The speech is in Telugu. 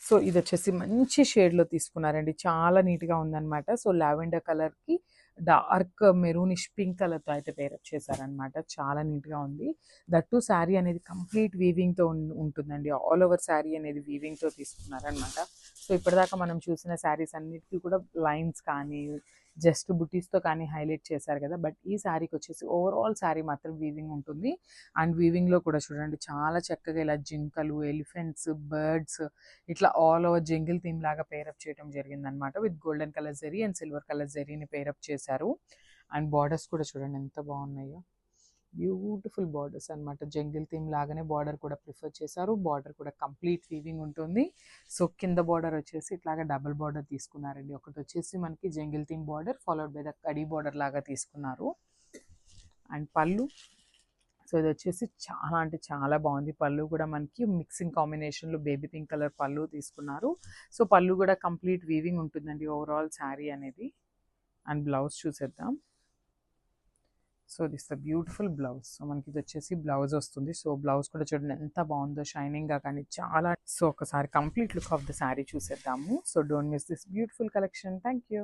సో ఇది వచ్చేసి మంచి షేడ్లో తీసుకున్నారండి, చాలా నీట్గా ఉందన్నమాట. సో లావెండర్ కలర్కి డార్క్ మెరూనిష్ పింక్ కలర్తో అయితే పేరప్ చేశారనమాట. చాలా నీట్గా ఉంది. దట్టు శారీ అనేది కంప్లీట్ వీవింగ్తో ఉంటుందండి. ఆల్ ఓవర్ శారీ అనేది వీవింగ్తో తీసుకున్నారనమాట. సో ఇప్పటిదాకా మనం చూసిన శారీస్ అన్నిటికీ కూడా లైన్స్ కానీ జస్ట్ బుటీస్తో కానీ హైలైట్ చేశారు కదా, బట్ ఈ శారీకి వచ్చేసి ఓవరాల్ శారీ మాత్రం వీవింగ్ ఉంటుంది. అండ్ వీవింగ్లో కూడా చూడండి చాలా చక్కగా ఇలా జింకలు, ఎలిఫెంట్స్, బర్డ్స్ ఇట్లా ఆల్ ఓవర్ జంగిల్ థీమ్ లాగా పేరప్ చేయడం జరిగిందనమాట. With golden colour zari and silver colour జరీని పేరప్ చేశారు. అండ్ బార్డర్స్ కూడా చూడండి ఎంత బాగున్నాయో, బ్యూటిఫుల్ బార్డర్స్ అనమాట. జంగిల్ థీమ్ లాగానే బార్డర్ కూడా ప్రిఫర్ చేశారు. బార్డర్ కూడా కంప్లీట్ వీవింగ్ ఉంటుంది. సో కింద బార్డర్ వచ్చేసి ఇట్లాగా డబుల్ బార్డర్ తీసుకున్నారండి. ఒకటి వచ్చేసి మనకి jungle theme border followed by the కడీ బార్డర్ లాగా తీసుకున్నారు. అండ్ పళ్ళు, సో ఇది వచ్చేసి చాలా అంటే చాలా బాగుంది. పళ్ళు కూడా మనకి మిక్సింగ్ కాంబినేషన్లో బేబీ పింక్ కలర్ పళ్ళు తీసుకున్నారు. సో పళ్ళు కూడా కంప్లీట్ వీవింగ్ ఉంటుందండి ఓవరాల్ శారీ అనేది. అండ్ బ్లౌజ్ చూసేద్దాం. So this the beautiful blouse. So మనకి ఇది వచ్చేసి బ్లౌజ్ వస్తుంది. సో బ్లౌజ్ కూడా చూడండి ఎంత బాగుందో, షైనింగ్గా కానీ చాలా. సో ఒకసారి complete look of the sari చూసేద్దాము. So don't miss this beautiful collection. Thank you.